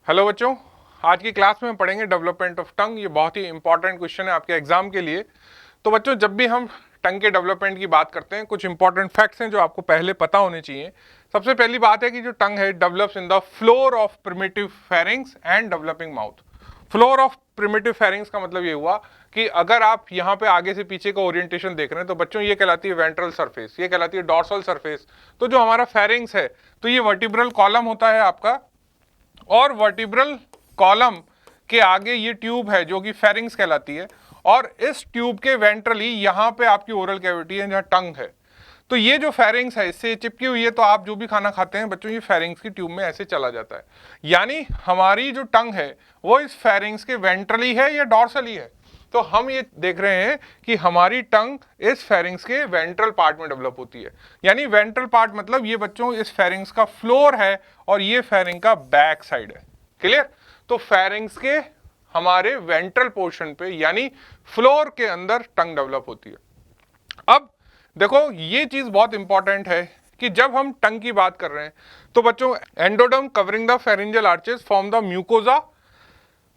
Hello बच्चों, आज की क्लास में पढ़ेंगे डेवलपमेंट ऑफ टंग। ये बहुत ही इंपॉर्टेंट क्वेश्चन है आपके एग्जाम के लिए। तो बच्चों, जब भी हम टंग के डेवलपमेंट की बात करते हैं, कुछ इंपॉर्टेंट फैक्ट्स हैं जो आपको पहले पता होने चाहिए। सबसे पहली बात है कि जो टंग है develops in the floor of primitive pharynx and developing mouth. Floor of primitive pharynx का मतलब ये हुआ कि अगर आप यहाँ पे आगे से पीछे का ओरिएंटेशन देख रहे हैं तो बच्चों ये कहलाती है वेंट्रल सरफेस, ये कहलाती है डॉर्सल सरफेस। तो जो हमारा फेरिंग्स है तो ये वर्टिब्रल कॉलम होता है आपका, और वर्टिब्रल कॉलम के आगे ये ट्यूब है जो कि फेरिंग्स कहलाती है, और इस ट्यूब के वेंट्रली यहाँ पे आपकी ओरल कैविटी है जहाँ टंग है। तो ये जो फेरिंग्स है इससे चिपकी हुई है, तो आप जो भी खाना खाते हैं बच्चों ये फेरिंग्स की ट्यूब में ऐसे चला जाता है। यानी हमारी जो टंग है वो इस फेरिंग्स के वेंट्रली है या डॉर्सली है। तो हम ये देख रहे हैं कि हमारी टंग इस फेरिंग्स के वेंट्रल पार्ट में डेवलप होती है। यानी वेंट्रल पार्ट मतलब ये बच्चों इस फेरिंग्स का फ्लोर है और ये फेरिंग का बैक साइड है। क्लियर? तो फेरिंग्स के हमारे वेंट्रल पोर्शन पे यानी फ्लोर के अंदर टंग डेवलप होती है। अब देखो ये चीज बहुत इंपॉर्टेंट है कि जब हम टंग की बात कर रहे हैं तो बच्चों endoderm covering the pharyngeal arches form the mucosa,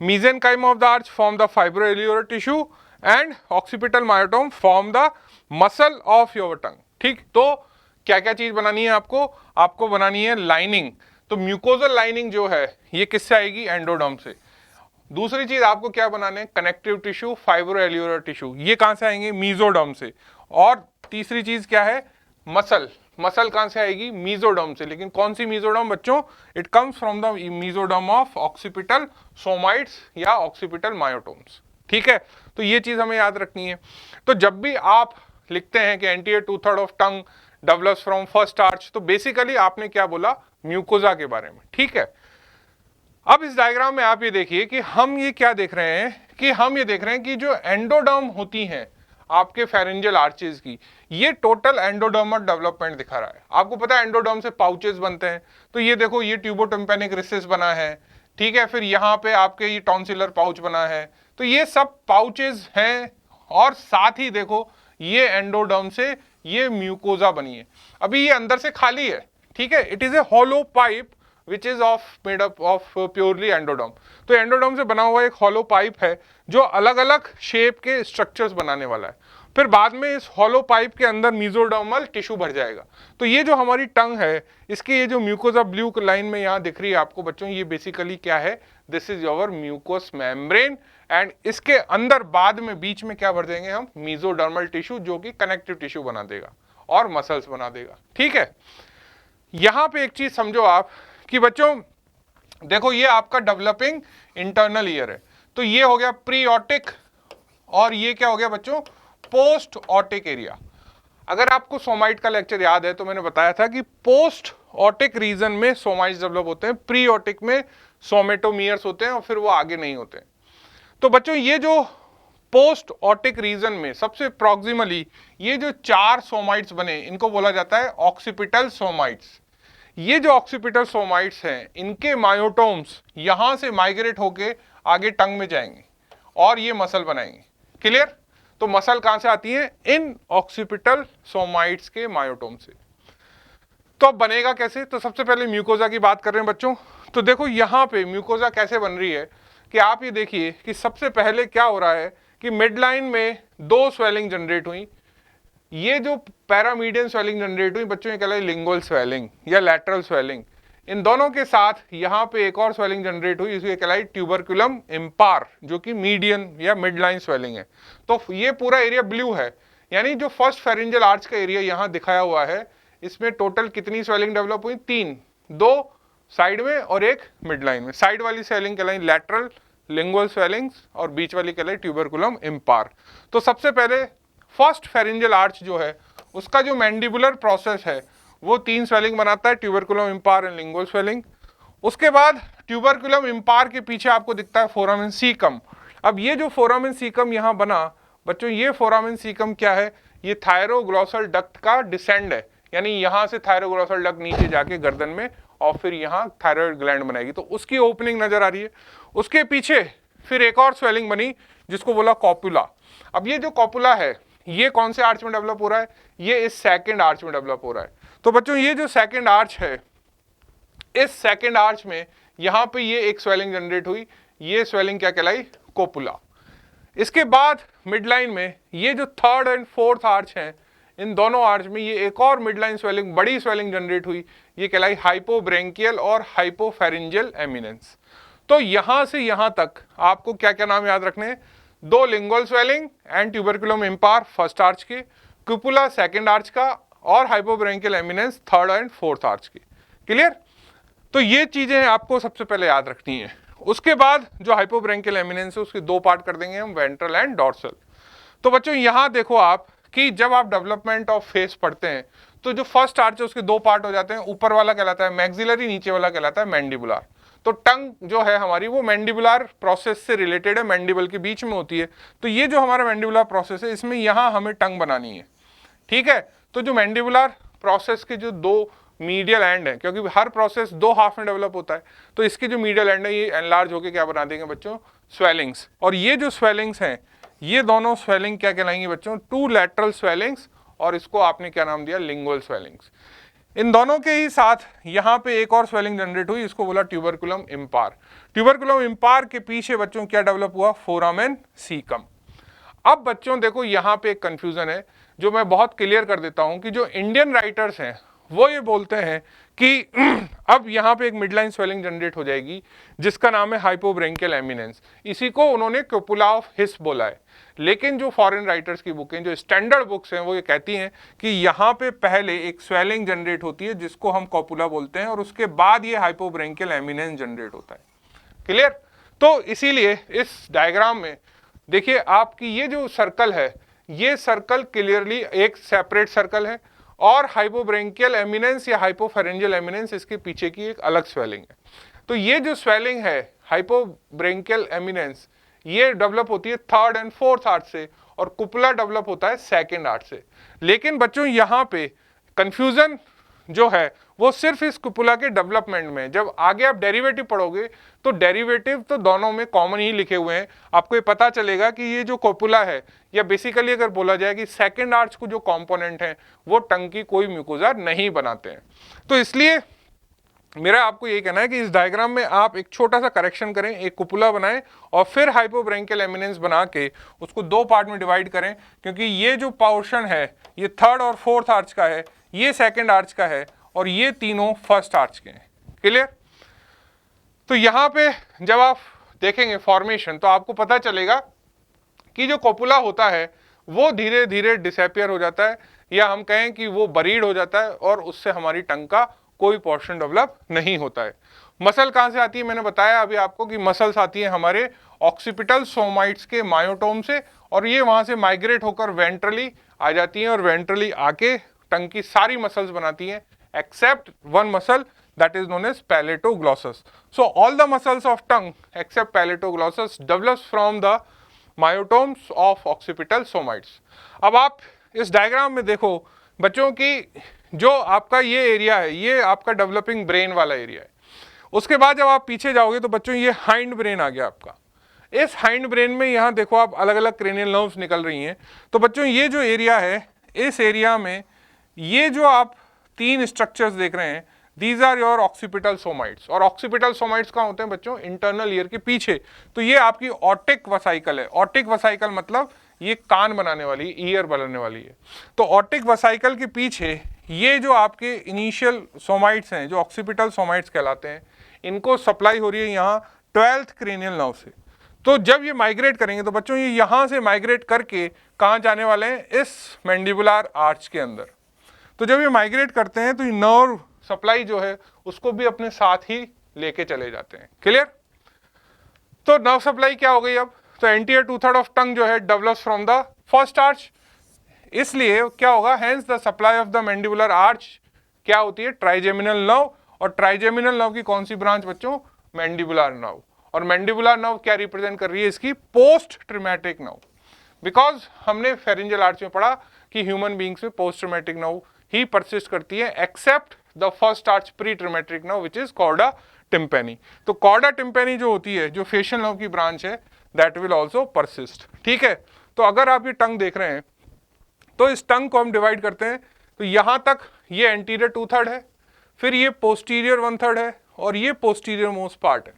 mesenchyme of the arch form the fibroalveolar tissue and occipital myotome form the muscle of your tongue। ठीक, तो क्या क्या चीज बनानी है आपको बनानी है लाइनिंग। तो म्यूकोजल लाइनिंग जो है ये किससे आएगी? एंडोडर्म से। दूसरी चीज आपको क्या बनाने हैं? कनेक्टिव टिश्यू, फाइब्रोएल्यूलर टिश्यू, ये कहां से आएंगे? मीजोडर्म से। और तीसरी चीज क्या है? मसल। मसल कहां से आएगी? मीजोडर्म से। लेकिन कौन सी मीजोडर्म बच्चों? It comes from the mesoderm of occipital somites या ऑक्सीपिटल मायोटोम्स। ठीक है, तो ये चीज हमें याद रखनी है। तो जब भी आप लिखते हैं कि anterior 2/3 of tongue develops from first arch, तो बेसिकली आपने क्या बोला? म्यूकोजा के बारे में। ठीक है, अब इस डायग्राम में आप ये देखिए कि हम ये क्या देख रहे हैं कि जो एंडोडर्म होती हैं आपके फेरेंजियल आर्चेस की, ये टोटल एंडोडर्मल डेवलपमेंट दिखा रहा है। आपको पता है एंडोडर्म से पाउचेस बनते हैं, तो ये देखो ये ट्यूबोटिम्पैनिक रिसेस बना है। ठीक है, फिर यहाँ पे आपके ये टॉन्सिलर पाउच बना है। तो ये सब पाउचेस हैं, और साथ ही देखो ये एंडोडर्म से ये म्यूकोजा बनी है। अभी ये अंदर से खाली है। ठीक है, it is a hollow pipe which is made up of purely endoderm. तो एंडोडर्म से बना हुआ एक हॉलो पाइप है जो अलग अलग शेप के स्ट्रक्चर्स बनाने वाला है। फिर बाद में इस हॉलो पाइप के अंदर मीजोडर्मल टिश्यू भर जाएगा। तो ये जो हमारी टंग है इसकी ये जो म्यूकोजा ब्लू लाइन में यहाँ दिख रही है आपको बच्चों, ये बेसिकली क्या है? This is your mucus membrane. And इसके अंदर बाद में बीच में क्या भर देंगे हम? मीजोडर्मल टिश्यू, जो कि कनेक्टिव टिश्यू बना देगा और मसल्स बना देगा। ठीक है, यहां पे एक चीज समझो आप कि बच्चों देखो ये आपका डेवलपिंग इंटरनल ईयर है। तो ये हो गया प्री ऑटिक, और ये क्या हो गया बच्चों? Post otic area. अगर आपको सोमाइट का लेक्चर याद है तो मैंने बताया था कि पोस्ट ऑटिक रीजन में सोमाइट्स डेवलप होते हैं, प्री ऑटिक में सोमेटोमियर्स होते हैं, और फिर वो आगे नहीं होते। तो बच्चों ये जो पोस्ट ऑटिक रीजन में सबसे प्रॉक्सिमली ये जो 4 सोमाइट्स बने इनको बोला जाता है ऑक्सीपिटल सोमाइट्स। ये जो ऑक्सीपिटल सोमाइट्स हैं इनके मायोटोम्स यहां से माइग्रेट होके आगे टंग में जाएंगे और ये मसल बनाएंगे। क्लियर? तो मसल कहां से आती है? इन ऑक्सीपिटल सोमाइट्स के मायोटोम से। तो अब बनेगा कैसे? तो सबसे पहले म्यूकोजा की बात कर रहे हैं बच्चों। तो देखो यहां पे म्यूकोजा कैसे बन रही है कि आप ये देखिए कि सबसे पहले क्या हो रहा है कि मिड लाइन में 2 स्वेलिंग जनरेट हुई। ये जो पैरामीडियन स्वेलिंग जनरेट हुई बच्चों, ये कहलाई लिंगुअल स्वेलिंग या लैटरल स्वेलिंग। इन दोनों के साथ यहाँ पे एक और स्वेलिंग जनरेट हुई, इसको कहलाई ट्यूबरकुलम इम्पार, जो कि मीडियन या मिड लाइन स्वेलिंग है। तो ये पूरा एरिया ब्लू है, यानी जो फर्स्ट फेरेंजियल आर्च का एरिया यहाँ दिखाया हुआ है इसमें टोटल कितनी स्वेलिंग डेवलप हुई? 3, 2 साइड में और एक मिड लाइन में। साइड वाली स्वेलिंग कहलाई लैटरल लिंगुअल स्वेलिंग्स और बीच वाली कहलाई ट्यूबरकुलम इम्पार। तो सबसे पहले फर्स्ट फेरेंजियल आर्च जो है उसका जो मैंडिबुलर प्रोसेस है वो 3 स्वेलिंग बनाता है, ट्यूबरकुलम इम्पार एंड लिंगुअल स्वेलिंग। उसके बाद ट्यूबरकुलम इम्पार के पीछे आपको दिखता है फोरामेन सीकम। अब ये जो फोरामेन सीकम यहाँ बना बच्चों, ये फोरामेन सीकम क्या है? ये थायरोग्लॉसल डक्ट का डिसेंड है, यानी यहाँ से थायरोग्लॉसल डक्ट नीचे जाके गर्दन में और फिर यहाँ थायराइड ग्लैंड बनाएगी, तो उसकी ओपनिंग नजर आ रही है। उसके पीछे फिर एक और स्वेलिंग बनी जिसको बोला कॉपुला। अब ये जो कॉपुला है ये कौन से आर्च में डेवलप हो रहा है? ये इस सेकंड आर्च में डेवलप हो रहा है। तो बच्चों ये जो सेकंड आर्च है, इस सेकंड आर्च में यहाँ पे ये एक स्वेलिंग जनरेट हुई, ये स्वेलिंग क्या कहलाई, कोपुला। इसके बाद मिड लाइन में ये जो थर्ड एंड फोर्थ आर्च हैं, इन दोनों आर्च में ये एक और मिड लाइन स्वेलिंग, बड़ी स्वेलिंग जनरेट हुई, ये कहलाई हाइपोब्रेंकियल और हाइपोफेरिंजियल एमिनेंस। तो यहां से यहां तक आपको क्या क्या नाम याद रखने हैं, 2 lingual swelling and tuberculum impar first arch के, क्यूपुला सेकंड आर्च का, और hypobranchial eminence third and fourth arch की। क्लियर? तो ये चीजें आपको सबसे पहले याद रखनी है। उसके बाद जो हाइपोब्रेंकियल एमिनेंस है उसके 2 पार्ट कर देंगे हम, वेंट्रल एंड डॉर्सल। तो बच्चों यहां देखो आप कि जब आप डेवलपमेंट ऑफ फेस पढ़ते हैं तो जो फर्स्ट आर्च है उसके 2 पार्ट हो जाते हैं, ऊपर वाला कहलाता है मैक्सिलरी, नीचे वाला कहलाता है मैंडिबुलर। तो टंग जो है हमारी वो मैंडिबुलर प्रोसेस से रिलेटेड है, मैंडिबल के बीच में होती है। तो ये जो हमारा मैंडिबुलर प्रोसेस है इसमें यहाँ हमें टंग बनानी है, ठीक है। तो जो मैंडिबुलर प्रोसेस के जो 2 मीडियल एंड है, क्योंकि हर प्रोसेस 2 हाफ में डेवलप होता है, तो इसके जो मीडियल एंड है ये एनलार्ज होकर क्या बना देंगे बच्चों, स्वेलिंग्स। और ये जो स्वेलिंग्स हैं ये दोनों स्वेलिंग क्या कहलाएंगी बच्चों, 2 लैटरल स्वेलिंग्स, और इसको आपने क्या नाम दिया, लिंगुअल स्वेलिंग्स। इन दोनों के ही साथ यहाँ पे एक और स्वेलिंग जनरेट हुई, इसको बोला ट्यूबरकुलम इम्पार। ट्यूबरकुलम इम्पार के पीछे बच्चों क्या डेवलप हुआ, फोरामेन सीकम। अब बच्चों देखो यहाँ पे एक कंफ्यूजन है जो मैं बहुत क्लियर कर देता हूँ कि जो इंडियन राइटर्स हैं वो ये बोलते हैं कि अब यहाँ पे एक मिडलाइन स्वेलिंग जनरेट हो जाएगी जिसका नाम है हाइपोब्रेंकियल एमिनेंस, इसी को उन्होंने कोपुला ऑफ हिस बोला है। लेकिन जो फॉरेन राइटर्स की बुकें, जो स्टैंडर्ड बुक्स हैं, वो ये कहती हैं कि यहाँ पे पहले एक स्वेलिंग जनरेट होती है जिसको हम कोपुला बोलते हैं, और उसके बाद ये हाइपोब्रेंकियल एमिनेंस जनरेट होता है। क्लियर? तो इसीलिए इस डायग्राम में देखिए आपकी ये जो सर्कल है, ये सर्कल क्लियरली एक सेपरेट सर्कल है, और हाइपोब्रेंकियल एमिनेंस या हाइपोफेरेंजियल एमिनेंस इसके पीछे की एक अलग स्वेलिंग है। तो ये जो स्वेलिंग है हाइपोब्रेंकियल एमिनेंस, ये डेवलप होती है थर्ड एंड फोर्थ आर्च से, और कुपुला डेवलप होता है सेकंड आर्च से। लेकिन बच्चों यहाँ पे कंफ्यूजन जो है वो सिर्फ इस कुपुला के डेवलपमेंट में। जब आगे आप डेरिवेटिव पढ़ोगे तो डेरिवेटिव तो दोनों में कॉमन ही लिखे हुए हैं, आपको ये पता चलेगा कि ये जो कोपुला है, या बेसिकली अगर बोला जाए कि सेकंड आर्च को जो कंपोनेंट है वो टंग की कोई म्यूकोजा नहीं बनाते हैं। तो इसलिए मेरा आपको यही कहना है कि इस डायग्राम में आप एक छोटा सा करेक्शन करें, एक कुपुला बनाएं और फिर हाइपोब्रेंकियल एमिनेंस बना के उसको 2 पार्ट में डिवाइड करें, क्योंकि ये जो पोर्शन है ये थर्ड और फोर्थ आर्च का है, ये सेकंड आर्च का है, और ये तीनों फर्स्ट आर्च के हैं। क्लियर? तो यहाँ पे जब आप देखेंगे फॉर्मेशन तो आपको पता चलेगा कि जो कोपुला होता है वो धीरे धीरे डिसअपियर हो जाता है, या हम कहें कि वो बरीड हो जाता है, और उससे हमारी टंग का कोई पोर्शन डेवलप नहीं होता है। मसल कहाँ से आती है, मैंने बताया अभी आपको कि मसल्स आती है हमारे ऑक्सीपिटल सोमाइट्स के मायोटोम से, और ये वहां से माइग्रेट होकर वेंट्रली आ जाती हैं, और वेंट्रली आके टंग की सारी मसल्स बनाती हैं except one muscle that is known as palatoglossus. So all the muscles of tongue except palatoglossus develops from the myotomes of occipital somites. अब आप इस डायग्राम में देखो बच्चों की जो आपका ये एरिया है ये आपका डेवलपिंग ब्रेन वाला एरिया है। उसके बाद जब आप पीछे जाओगे तो बच्चों ये हाइंड ब्रेन आ गया आपका। इस हाइंड ब्रेन में यहाँ देखो आप अलग अलग क्रेनियल नर्व्स निकल रही हैं। तो बच्चों ये जो एरिया है, इस एरिया में ये जो आप 3 स्ट्रक्चर्स देख रहे हैं, these are your occipital somites. और ऑक्सीपिटल सोमाइट्स कहाँ होते हैं बच्चों, इंटरनल ईयर के पीछे। तो ये आपकी ऑटिक वसाइकल है। ऑटिक वसाइकल मतलब ये कान बनाने वाली, ईयर बनाने वाली है। तो ऑटिक वसाइकल के पीछे ये जो आपके इनिशियल सोमाइट्स हैं, जो ऑक्सीपिटल सोमाइट्स कहलाते हैं, इनको सप्लाई हो रही है यहाँ 12th क्रेनियल नर्व से। तो जब ये माइग्रेट करेंगे तो बच्चों ये यहाँ से माइग्रेट करके कहाँ जाने वाले हैं, इस मैंडिबुलर आर्च के अंदर। तो जब ये माइग्रेट करते हैं तो ये नर्व सप्लाई जो है उसको भी अपने साथ ही लेके चले जाते हैं। क्लियर? तो नर्व सप्लाई क्या हो गई अब, तो एंटीरियर 2/3 ऑफ टंग जो है develops from the first arch. इसलिए क्या होगा, hence the supply of the mandibular arch क्या होती है, ट्राइजेमिनल नर्व। और ट्राइजेमिनल नर्व की कौन सी ब्रांच बच्चों, मैंडिबुलर नर्व। और मैंडिबुलर नर्व क्या रिप्रेजेंट कर रही है, इसकी पोस्ट ट्रिमेटिक नर्व। बिकॉज हमने फेरेंजियल आर्च में पढ़ा कि ह्यूमन बींग्स में पोस्ट ट्रिमेटिक नर्व ही परसिस्ट करती है except the first arch pre trematic nerve which is chorda tympani. तो कॉर्डा टिम्पैनी जो होती है, जो फेशियल नर्व की ब्रांच है, दैट विल आल्सो परसिस्ट। ठीक है? तो अगर आप ये टंग देख रहे हैं तो इस टंग को हम डिवाइड करते हैं, तो यहां तक ये एंटीरियर 2/3 है, फिर ये पोस्टीरियर 1/3 है, और ये पोस्टीरियर मोस्ट पार्ट है।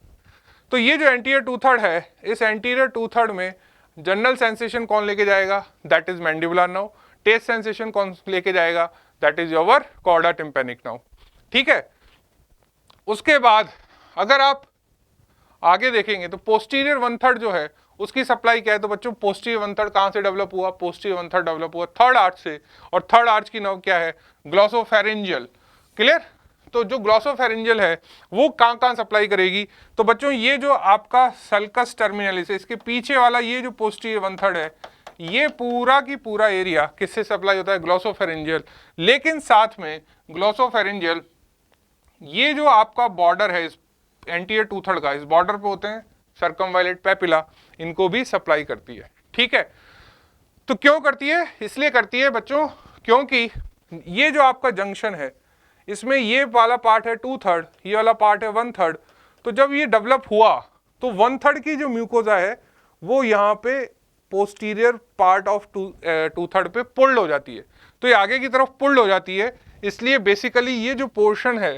तो ये जो एंटीरियर टू थर्ड है, इस एंटीरियर टू थर्ड में जनरल सेंसेशन कौन लेके जाएगा, that is mandibular nerve. Taste sensation कौन लेके जाएगा, that is your chorda tympanic nerve. ठीक है, उसके बाद अगर आप आगे देखेंगे तो पोस्टीरियर वन थर्ड जो है उसकी सप्लाई क्या है, तो बच्चों पोस्टीरियर वन थर्ड कहां से डेवलप हुआ, पोस्टीरियर वन थर्ड डेवलप हुआ थर्ड आर्च से, और थर्ड आर्च की नर्व क्या है, ग्लॉसोफेरेंजियल। क्लियर। तो जो ग्लॉसोफेरेंजियल है वो कहां सप्लाई करेगी, तो बच्चों ये जो आपका सल्कस टर्मिनलिस है, इसके पीछे वाला ये जो पोस्टीरियर वन थर्ड है, ये पूरा की पूरा एरिया किससे सप्लाई होता है, ग्लॉसोफेरेंजियल। लेकिन साथ में ग्लॉसोफेरेंजियल ये जो आपका बॉर्डर है इस एंटीरियर टू थर्ड का, इस बॉर्डर पे होते हैं सर्कमवायलेट पेपिला, इनको भी सप्लाई करती है। ठीक है, तो क्यों करती है, इसलिए करती है बच्चों क्योंकि ये जो आपका जंक्शन है इसमें ये वाला पार्ट है टू थर्ड, ये वाला पार्ट है वन थर्ड। तो जब ये डेवलप हुआ तो वन थर्ड की जो म्यूकोजा है वो यहाँ पे posterior part of two third पे पुल्ड हो जाती है, तो ये आगे की तरफ पुल्ड हो जाती है। इसलिए बेसिकली ये जो पोर्शन है,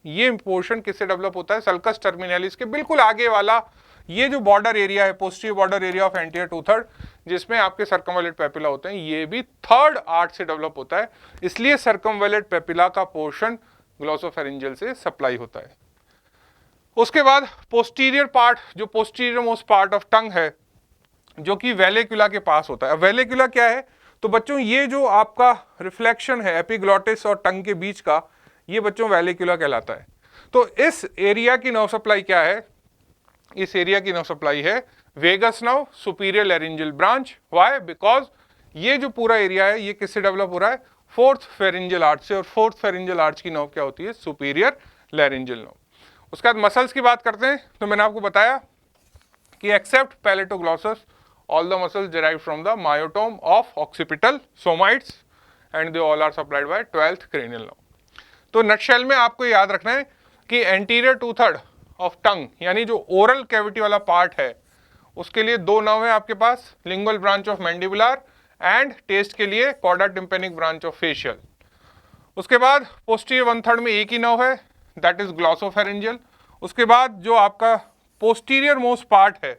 ये पोर्शन किससे डेवलप होता है, सल्कस टर्मिनलिस के बिल्कुल आगे वाला ये जो बॉर्डर एरिया है, posterior border area of anterior two third, जिसमें आपके सर्कमवायलेट पेपिला होते हैं, ये भी थर्ड आर्च से डेवलप होता है। इसलिए सर्कमवायलेट पेपिला का पोर्शन ग्लॉसोफेरेंजियल से सप्लाई होता है। उसके बाद पोस्टीरियर पार्ट, जो posterior most part of tongue है, जो कि वेलिकुला के पास होता है। अब वेलिकुला क्या है, तो बच्चों ये जो आपका रिफ्लेक्शन है एपिग्लॉटिस और टंग के बीच का, ये बच्चों वेलिकुला कहलाता है। तो इस एरिया की नर्व सप्लाई क्या है, इस एरिया की नर्व सप्लाई है vagus nerve superior laryngeal branch. Why, because ये जो पूरा एरिया है ये किससे डेवलप हो रहा है, फोर्थ फेरिंजियल आर्च से, और फोर्थ फेरिंजियल आर्च की नर्व क्या होती है, सुपीरियर लैरिंजियल नर्व। उसके बाद मसल्स की बात करते हैं, तो मैंने आपको बताया कि accept palatoglossus all the muscles derived from the myotome of occipital somites and they all are supplied by 12th cranial nerve। तो नटशेल में आपको याद रखना है कि anterior two third of tongue, यानी जो ओरल कैविटी वाला पार्ट है, उसके लिए दो नर्व है आपके पास, lingual branch of mandibular and taste के लिए chorda tympanic branch of facial. उसके बाद पोस्टीरियर वन थर्ड में एक ही नर्व है, दैट इज ग्लॉसोफेरेंजियल। उसके बाद जो आपका पोस्टीरियर मोस्ट पार्ट है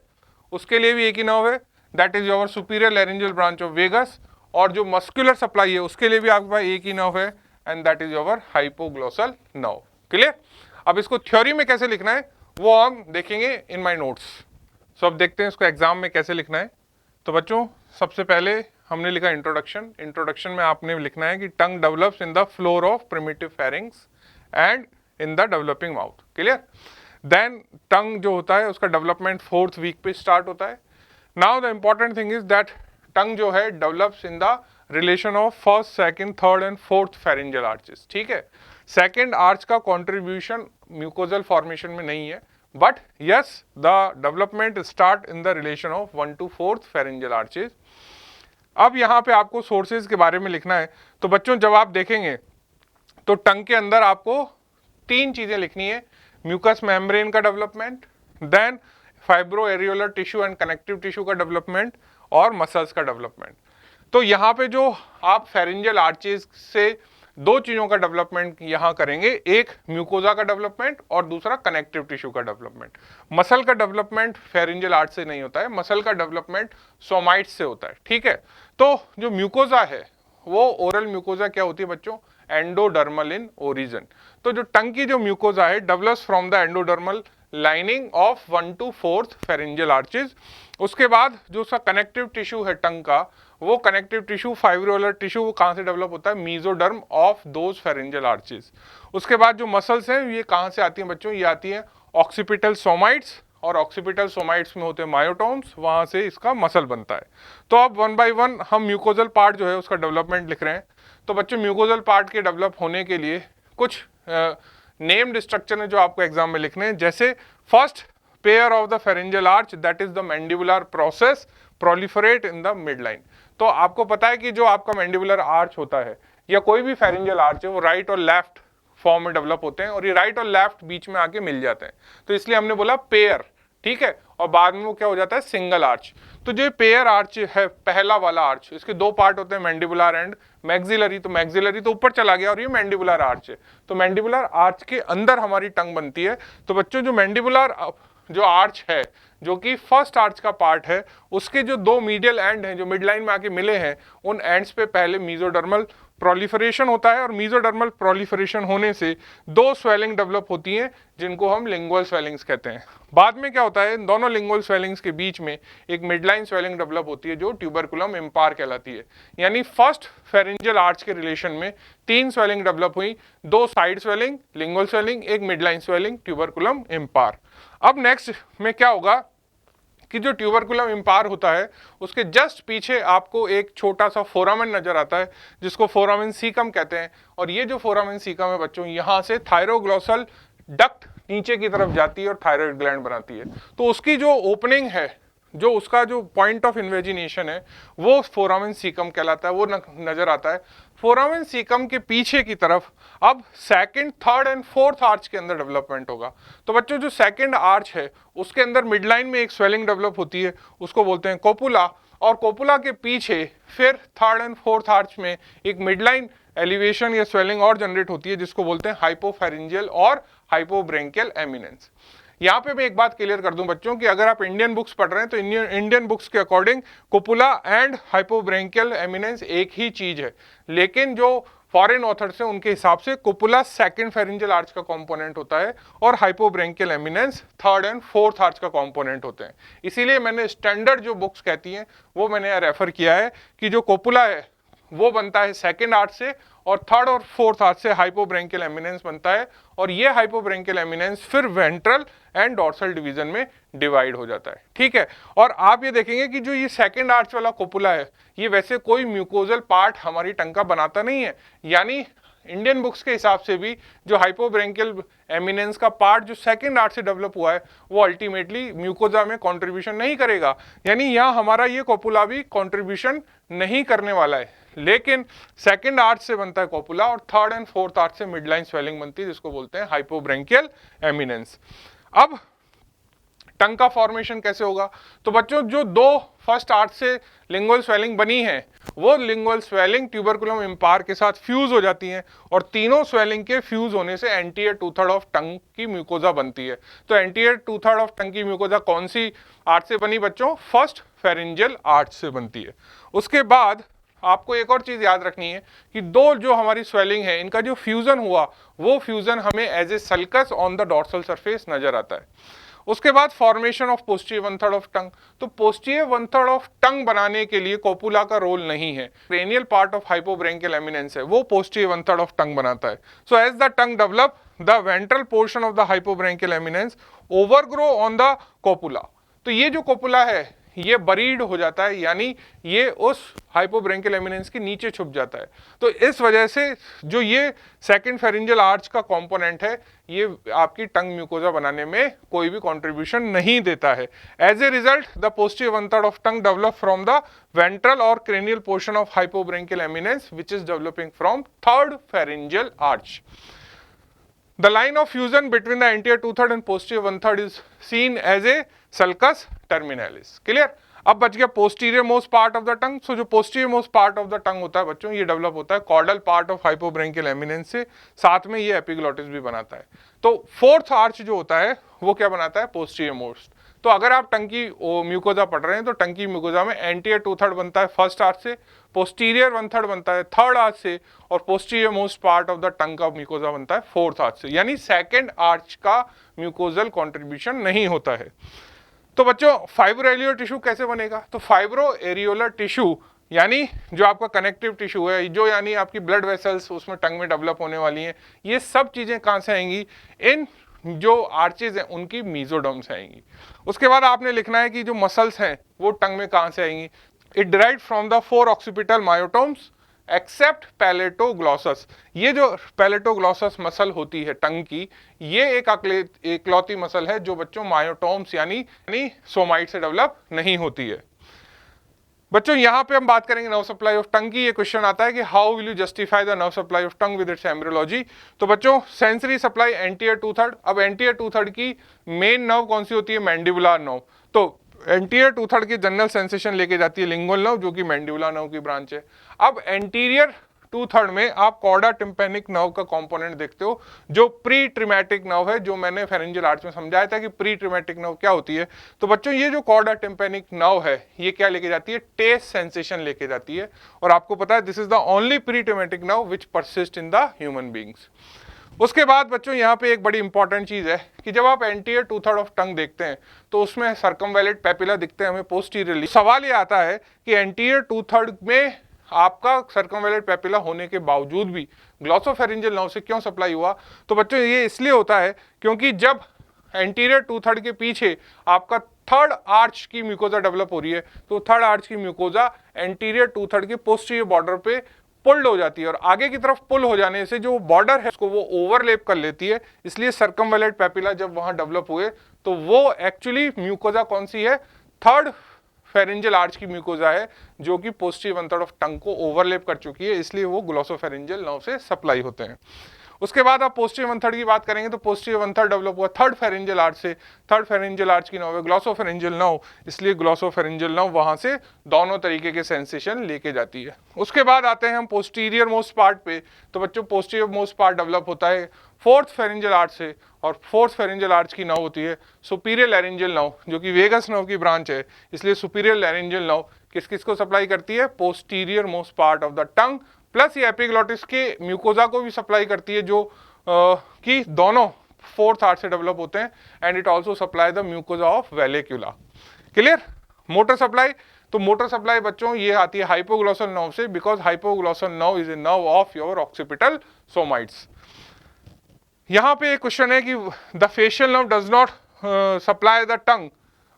उसके लिए भी एक ही नर्व है, that is your superior laryngeal branch of vagus. और जो मस्कुलर सप्लाई है उसके लिए भी आपके पास एक ही नर्व है, and that is your hypoglossal nerve. Clear. अब इसको थ्योरी में कैसे लिखना है वो हम देखेंगे इन माय नोट्स। सो अब देखते हैं इसको एग्जाम में कैसे लिखना है। तो बच्चों सबसे पहले हमने लिखा इंट्रोडक्शन। इंट्रोडक्शन में आपने लिखना है कि tongue develops in the floor of primitive pharynx and in the developing mouth. Clear. Then tongue जो होता है उसका डेवलपमेंट फोर्थ वीक पे स्टार्ट होता है। Now the important thing is that tongue जो है develops in the relation of first, second, third and fourth pharyngeal arches. ठीक है, सेकंड आर्च का कंट्रीब्यूशन म्यूकोजल फॉर्मेशन में नहीं है, but yes the development start in the relation of 1 to 4th pharyngeal arches. अब यहाँ पे आपको सोर्सेज के बारे में लिखना है। तो बच्चों जब आप देखेंगे तो टंग के अंदर आपको तीन चीजें लिखनी है, म्यूकस मेम्ब्रेन का development, then fibro areolar tissue and connective tissue का डेवलपमेंट, और मसल्स का डेवलपमेंट। तो यहाँ पे जो आप फेरिंजियल आर्चेस से दो चीजों का डेवलपमेंट यहाँ करेंगे, एक म्यूकोजा का डेवलपमेंट और दूसरा कनेक्टिव टिश्यू का डेवलपमेंट। मसल का डेवलपमेंट फेरिंजियल आर्च से नहीं होता है, मसल का डेवलपमेंट सोमाइट्स से होता है। ठीक है, तो जो म्यूकोजा है वो ओरल म्यूकोजा क्या होती है बच्चों, एंडोडर्मल इन ओरिजिन। तो जो टंग की जो म्यूकोजा है develops from the endodermal lining of 1 to 4th pharyngeal arches. उसके बाद जो उसका कनेक्टिव टिश्यू है टंग का, वो कनेक्टिव टिश्यू फाइब्रोलर टिश्यू वो कहाँ से डेवलप होता है, mesoderm of those pharyngeal arches. उसके बाद जो मसल्स हैं ये कहाँ से आती हैं बच्चों, ये आती हैं ऑक्सीपिटल सोमाइट्स, और ऑक्सीपिटल सोमाइट्स में होते हैं मायोटोम्स, वहाँ से इसका मसल बनता है। तो अब वन बाय वन हम म्यूकोजल पार्ट जो है उसका डेवलपमेंट लिख रहे हैं। तो बच्चों म्यूकोजल पार्ट के डेवलप होने के लिए कुछ नेम्ड स्ट्रक्चर है जो आपको एग्जाम में लिखने हैं, जैसे first pair of the pharyngeal arch that is the mandibular process proliferate in the mid line. तो आपको पता है कि जो आपका मैंडिबुलर आर्च होता है या कोई भी फेरिंजियल आर्च है वो राइट और लेफ्ट फॉर्म में डेवलप होते हैं, और ये राइट और लेफ्ट बीच में आके मिल जाते हैं, तो इसलिए हमने बोला पेयर। ठीक है, और बाद में वो क्या हो जाता है, सिंगल आर्च। तो जो पेयर आर्च है, पहला वाला आर्च, इसके दो पार्ट होते हैं, मैंडिबुलर एंड मैक्सिलरी। तो मैक्सिलरी तो ऊपर चला गया और ये मैंडिबुलर आर्च है। तो मैंडिबुलर आर्च के अंदर हमारी टंग बनती है। तो बच्चों जो मैंडिबुलर जो आर्च है, जो कि फर्स्ट आर्च का पार्ट है, उसके जो दो मीडियल एंड हैं जो मिड लाइन में आके मिले हैं, उन एंड्स पे पहले मीजोडर्मल प्रोलिफरेशन होता है और मीजोडर्मल प्रोलिफरेशन होने से दो स्वेलिंग डेवलप होती हैं जिनको हम लिंगुअल स्वेलिंग्स कहते हैं। बाद में क्या होता है, इन दोनों लिंगुअल स्वेलिंग्स के बीच में एक मिडलाइन स्वेलिंग डेवलप होती है जो ट्यूबरकुलम इम्पार कहलाती है। यानी फर्स्ट फेरेंजियल आर्च के रिलेशन में तीन स्वेलिंग डेवलप हुई, दो साइड स्वेलिंग लिंगुअल स्वेलिंग, एक मिडलाइन स्वेलिंग ट्यूबरकुलम इम्पार। अब नेक्स्ट में क्या होगा कि जो ट्यूबरकुलम इम्पार होता है उसके जस्ट पीछे आपको एक छोटा सा फोरामेन नजर आता है जिसको फोरामेन सीकम कहते हैं। और ये जो फोरामेन सीकम है बच्चों, यहाँ से थायरोग्लोसल डक्ट नीचे की तरफ जाती है और थायराइड ग्लैंड बनाती है। तो उसकी जो ओपनिंग है, जो उसका जो पॉइंट ऑफ इन्वेजिनेशन है, वो फोरामेन सीकम कहलाता है, वो नजर आता है। फोरामेन सीकम के पीछे की तरफ अब second, third and fourth arch के अंदर डेवलपमेंट होगा। तो बच्चों जो सेकंड आर्च है उसके अंदर मिडलाइन में एक स्वेलिंग डेवलप होती है, उसको बोलते हैं कोपुला। और कोपुला के पीछे फिर थर्ड एंड फोर्थ आर्च में एक मिडलाइन एलिवेशन या स्वेलिंग और जनरेट होती है जिसको बोलते हैं हाइपोफेरेंजियल और हाइपोब्रेंकियल एमिनेंस। यहाँ पे मैं एक बात क्लियर कर दूं बच्चों कि अगर आप इंडियन बुक्स पढ़ रहे हैं तो इंडियन बुक्स के अकॉर्डिंग कोपुला एंड हाइपोब्रेंकियल एमिनेंस एक ही चीज है, लेकिन जो फॉरेन ऑथर्स हैं उनके हिसाब से कोपुला सेकंड फेरेंजियल आर्च का कंपोनेंट होता है और hypobranchial eminence third and fourth arch का कंपोनेंट होते हैं। इसीलिए मैंने स्टैंडर्ड जो बुक्स कहती हैं वो मैंने रेफर किया है कि जो कोपुला है वो बनता है सेकंड आर्च से और थर्ड और फोर्थ आर्च से हाइपोब्रेंकियल एमिनेंस बनता है। और ये हाइपोब्रेंकियल एमिनेंस फिर वेंट्रल एंड डॉर्सल डिवीजन में डिवाइड हो जाता है। ठीक है, और आप ये देखेंगे कि जो ये सेकंड आर्च वाला कोपुला है ये वैसे कोई म्यूकोजल पार्ट हमारी टंग का बनाता नहीं है। यानी इंडियन बुक्स के हिसाब से भी जो हाइपोब्रेंकियल एमिनेंस का पार्ट जो सेकंड आर्च से डेवलप हुआ है वो अल्टीमेटली म्यूकोजा में कंट्रीब्यूशन नहीं करेगा। यानी यहाँ हमारा ये कोपुला भी कंट्रीब्यूशन नहीं करने वाला है, लेकिन सेकंड आर्च से बनता है कोपुला और थर्ड एंड फोर्थ आर्च से मिडलाइन स्वेलिंग बनती है जिसको बोलते हैं हाइपोब्रेंकियल एमिनेंस। अब टंग का फॉर्मेशन कैसे होगा, तो बच्चों जो दो फर्स्ट आर्च से लिंगुअल स्वेलिंग बनी है वो लिंगुअल स्वेलिंग ट्यूबरकुलम इम्पार के साथ फ्यूज हो जाती हैं और तीनों स्वेलिंग के फ्यूज होने से anterior two third of tongue की म्यूकोजा बनती है। तो anterior two third of tongue की म्यूकोजा कौन सी आर्च से बनी बच्चों, फर्स्ट फेरेंजियल आर्च से बनती है। उसके बाद आपको एक और चीज याद रखनी है कि दो जो हमारी स्वेलिंग है इनका जो फ्यूजन हुआ वो फ्यूजन हमें as a sulcus on the dorsal surface नजर आता है। उसके बाद formation of posterior one third of tongue. तो posterior one third of tongue बनाने के लिए कोपुला का रोल नहीं है, cranial part of hypobranchial eminence है वो posterior one third of tongue बनाता है। So as the tongue develop the ventral portion of the hypobranchial eminence overgrow on the copula. तो ये जो कोपुला है ये बरीड हो जाता है, यानी ये उस हाइपोब्रेंकियल एमिनेंस के नीचे छुप जाता है। तो इस वजह से जो ये सेकंड फेरेंजियल आर्च का कंपोनेंट है ये आपकी टंग म्यूकोजा बनाने में कोई भी कंट्रीब्यूशन नहीं देता है। As a result the posterior one third of tongue develop from the ventral और cranial portion of hypobranchial eminence which is developing from third pharyngeal arch. The line of fusion between the anterior two-third and posterior one-third is seen as a sulcus terminalis. Clear? अब बच गया posterior most part of the tongue. So जो posterior most part of the tongue होता है बच्चों ये develop होता है caudal part of hypobranchial eminence से, साथ में ये epiglottis भी बनाता है। तो फोर्थ आर्च जो होता है वो क्या बनाता है, posterior most। तो अगर आप टंग की म्यूकोजा पढ़ रहे हैं तो टंग की म्यूकोजा में एंटीरियर टू थर्ड बनता है फर्स्ट आर्च से, पोस्टीरियर वन थर्ड बनता है थर्ड आर्च से और posterior most part of the टंग का म्यूकोजा बनता है फोर्थ आर्च से। यानी सेकंड आर्च का म्यूकोजल कंट्रीब्यूशन नहीं होता है। तो बच्चों फाइब्रो एरियोलर टिश्यू कैसे बनेगा, तो फाइब्रो एरियोलर टिश्यू यानी जो आपका कनेक्टिव टिश्यू है, जो यानी आपकी ब्लड वेसल्स उसमें टंग में डेवलप होने वाली हैं, ये सब चीजें कहाँ से आएंगी, इन जो आर्चेज हैं उनकी मीजोडर्म से आएंगी। उसके बाद आपने लिखना है कि जो मसल्स हैं वो टंग में कहाँ से आएंगी, it derived from the 4 occipital myotomes except palatoglossus. ये जो पैलेटोग्लॉसस मसल होती है टंग की, ये एक इकलौती मसल है जो बच्चों मायोटोम्स यानी सोमाइट से डेवलप नहीं होती है। बच्चों यहाँ पे हम बात करेंगे नर्व सप्लाई ऑफ टंग की। ये क्वेश्चन आता है कि how will you justify the nerve supply of tongue with its embryology. तो बच्चों sensory supply anterior two third. अब एंटीरियर टू थर्ड की मेन नर्व कौन सी होती है? Mandibular nerve. तो एंटीरियर टू थर्ड की जनरल सेंसेशन लेके जाती है लिंगुअल नर्व, जो कि मैंडिबुलर नर्व की ब्रांच है। अब एंटीरियर टू थर्ड में आप कॉर्डा टिम्पैनिक नर्व का कंपोनेंट देखते हो, जो प्री ट्रिमेटिक नर्व है, जो मैंने फेरेंजियल आर्च में समझाया था कि प्री ट्रिमेटिक नर्व क्या होती है। तो बच्चों ये जो कॉर्डा टिम्पैनिक नर्व है, ये क्या लेके जाती है? टेस्ट सेंसेशन लेके जाती है। और आपको पता है this is the only pre trematic nerve which persist in the human beings. उसके बाद बच्चों यहाँ पे एक बड़ी इंपॉर्टेंट चीज है कि जब आप anterior two third of tongue देखते हैं तो उसमें सर्कमवैलेंट पेपिला दिखते हैं हमें पोस्टीरियरली। सवाल ये आता है कि एंटीरियर टू थर्ड में आपका सर्कमवैलेंट पेपिला होने के बावजूद भी ग्लॉसोफेरिंजियल नर्व से क्यों सप्लाई हुआ? तो बच्चों ये इसलिए होता है क्योंकि जब एंटीरियर टू थर्ड के पीछे आपका थर्ड आर्च की म्यूकोजा डेवलप हो रही है, तो थर्ड आर्च की म्यूकोजा एंटीरियर टू थर्ड के पोस्टीरियर बॉर्डर पे पुल्ड हो जाती है, और आगे की तरफ पुल हो जाने से जो बॉर्डर है उसको वो ओवरलैप कर लेती है। इसलिए सर्कमवैलेंट पेपिला जब वहां डेवलप हुए तो वो एक्चुअली म्यूकोजा कौन सी है? थर्ड फेरेंजियल आर्च की म्यूकोजा है, जो कि पोस्टीरियर वन थर्ड ऑफ टंग को ओवरलैप कर चुकी है, इसलिए वो ग्लॉसोफेरिंजियल नर्व से सप्लाई होते हैं। उसके बाद आप पोस्टीरियर वन थर्ड की बात करेंगे तो पोस्टीरियर वन थर्ड डेवलप हुआ थर्ड फेरेंजियल आर्च से। थर्ड फेरेंजियल आर्च की नर्व है ग्लॉसोफेरिंजियल नर्व, इसलिए ग्लॉसोफेरिंजियल नर्व वहां से दोनों तरीके के सेंसेशन लेके जाती है। उसके बाद आते हैं हम पोस्टीरियर मोस्ट पार्ट पे। तो बच्चों पोस्टीरियर मोस्ट पार्ट डेवलप होता है फोर्थ फेरेंजियल आर्च से, और फोर्थ फेरेंजियल आर्च की नर्व होती है सुपीरियर लैरिंजियल नर्व, जो कि वेगस नर्व की ब्रांच है। इसलिए सुपीरियर लैरिंजियल नर्व किस किस को सप्लाई करती है? Posterior most part of the tongue, plus ये एपिग्लॉटिस के म्यूकोजा को भी सप्लाई करती है, जो कि दोनों फोर्थ आर्च से डेवलप होते हैं। And it also supply the mucosa of vallecula. Clear? Motor supply, तो मोटर सप्लाई बच्चों ये आती है हाइपोग्लॉसल नर्व से, because hypoglossal nerve is a nerve of your occipital somites. यहां पे एक क्वेश्चन है कि the facial nerve does not supply the tongue,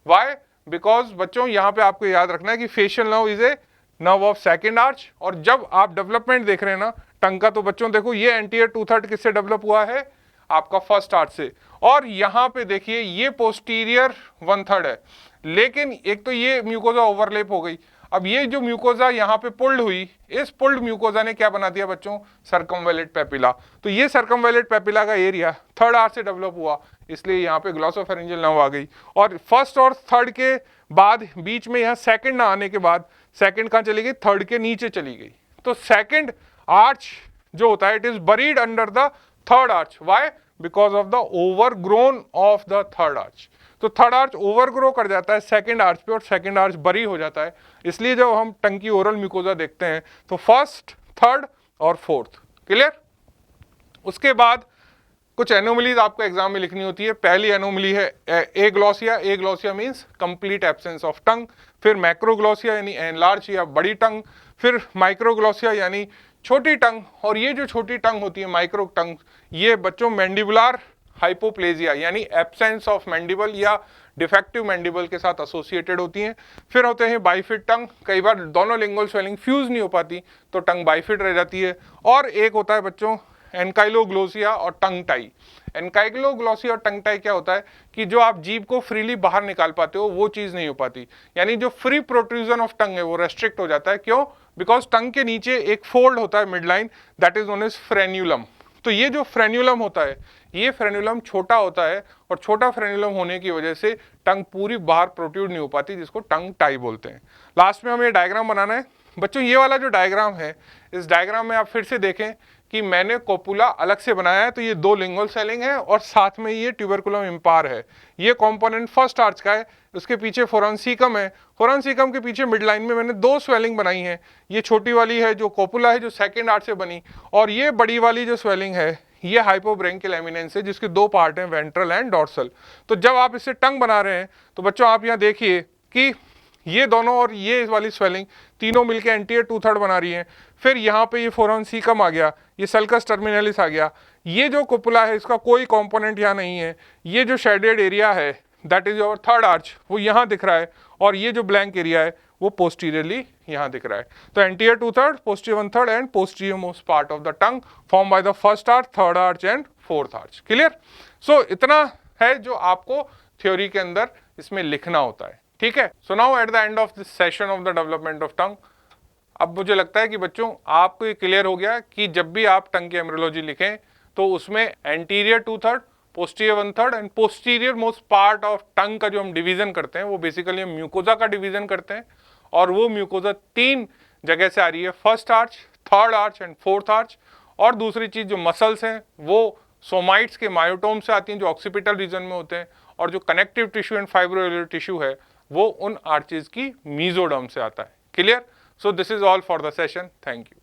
why? Because बच्चों यहां पे आपको याद रखना है कि facial nerve is a nerve of second arch, और जब आप डेवलपमेंट देख रहे हैं ना टंग का, तो बच्चों देखो ये एंटीरियर टू थर्ड किससे डेवलप हुआ है? आपका फर्स्ट आर्च से। और यहां पे देखिए ये पोस्टीरियर वन थर्ड है, लेकिन एक तो ये म्यूकोजा ओवरलैप हो गई। अब ये जो म्यूकोजा यहाँ पे पुल्ड हुई, इस पुल्ड म्यूकोजा ने क्या बना दिया बच्चों? सर्कमवैलेंट पेपिला। तो ये सर्कमवैलेंट पेपिला का एरिया थर्ड आर्च से डेवलप हुआ, इसलिए यहाँ पे ग्लॉसोफेरिंजियल नर्व आ गई। और फर्स्ट और थर्ड के बाद बीच में यहाँ सेकंड ना आने के बाद सेकंड कहाँ चली गई? थर्ड के नीचे चली गई। तो सेकंड आर्च जो होता है it is buried under the third arch, why? Because of the overgrown of the third arch. तो थर्ड आर्च ओवरग्रो कर जाता है सेकंड आर्च पे, और सेकंड आर्च बरी हो जाता है। इसलिए जब हम टंग की ओरल म्यूकोजा देखते हैं तो फर्स्ट, थर्ड और फोर्थ। क्लियर? उसके बाद कुछ एनोमलीज आपको एग्जाम में लिखनी होती है। पहली एनोमली है aglossia. Aglossia means complete absence of tongue. फिर मैक्रोग्लॉसिया यानी एनलार्ज या बड़ी टंग। फिर माइक्रोग्लॉसिया यानी छोटी टंग। और ये जो छोटी टंग होती है माइक्रो टंग, ये बच्चों मैंडिबुलर हाइपोप्लेजिया यानी एब्सेंस ऑफ मैंडिबल या डिफेक्टिव मैंडिबल के साथ एसोसिएटेड होती हैं। फिर होते हैं बाइफिट टंग, कई बार दोनों लिंगुअल स्वेलिंग फ्यूज नहीं हो पाती तो टंग बाइफिट रह जाती है। और एक होता है बच्चों एनकाइलोग्लोसिया और टंग टाई। एनकाइलोग्लोसिया और टंग टाई क्या होता है कि जो आप जीभ को फ्रीली बाहर निकाल पाते हो वो चीज नहीं हो पाती, यानी जो फ्री प्रोट्रूजन ऑफ टंग है वो रेस्ट्रिक्ट हो जाता है। क्यों? बिकॉज टंग के नीचे एक फोल्ड होता है mid line, that is known as frenulum. तो ये जो फ्रेन्यूलम होता है, ये फ्रेन्यूलम छोटा होता है, और छोटा फ्रेन्यूलम होने की वजह से टंग पूरी बाहर प्रोट्रूड नहीं हो पाती, जिसको टंग टाई बोलते हैं। लास्ट में हमें ये डायग्राम बनाना है बच्चों। ये वाला जो डायग्राम है, इस डायग्राम में आप फिर से देखें कि मैंने कोपुला अलग से बनाया है, तो ये दो लिंगुअल स्वेलिंग है और साथ में ये ट्यूबरकुलम इम्पार है। ये कंपोनेंट फर्स्ट आर्च का है, उसके पीछे फोरेंसिकम है। फोरेंसिकम के पीछे मिड लाइन में मैंने दो स्वेलिंग बनाई है। ये छोटी वाली है जो कोपुला है, जो सेकंड आर्च से बनी, और ये बड़ी वाली जो स्वेलिंग है ये हाइपोब्रेंकियल एमिनेंस है, जिसके दो पार्ट हैं, वेंट्रल एंड डॉर्सल। तो जब आप इससे टंग बना रहे हैं तो बच्चों आप यहाँ देखिए कि ये दोनों और ये वाली स्वेलिंग तीनों मिलके एंटीरियर टू थर्ड बना रही हैं। फिर यहाँ पे ये फोरेंसिकम आ गया, ये सल्कस टर्मिनलिस आ गया। ये जो कोपुला है इसका कोई कंपोनेंट यहाँ नहीं है। ये जो शेडेड एरिया है that is your third arch, वो यहाँ दिख रहा है, और ये जो ब्लैंक एरिया है वो पोस्टीरियरली यहाँ दिख रहा है। तो anterior two third, posterior one third and posterior most part of the tongue form by the first arch, third arch and fourth arch. Clear? So इतना है जो आपको थ्योरी के अंदर इसमें लिखना होता है। ठीक है। So now at the end of this session of the development of tongue, अब मुझे लगता है कि बच्चों आपको ये क्लियर हो गया कि जब भी आप टंग की एम्ब्रियोलॉजी लिखें तो उसमें anterior 2/3, posterior 1/3 and posterior most part of tongue का जो हम डिवीजन करते हैं वो बेसिकली हम म्यूकोजा का डिवीजन करते हैं, और वो म्यूकोजा 3 जगह से आ रही है, first arch, third arch and fourth arch. और दूसरी चीज जो मसल्स हैं वो सोमाइट्स के मायोटोम से आती हैं जो ऑक्सीपिटल रीजन में होते हैं, और जो कनेक्टिव टिश्यू एंड फाइब्रोइलर टिश्यू है वो उन आर्चेज की मीजोडर्म से आता है। Clear? So this is all for the session. Thank you.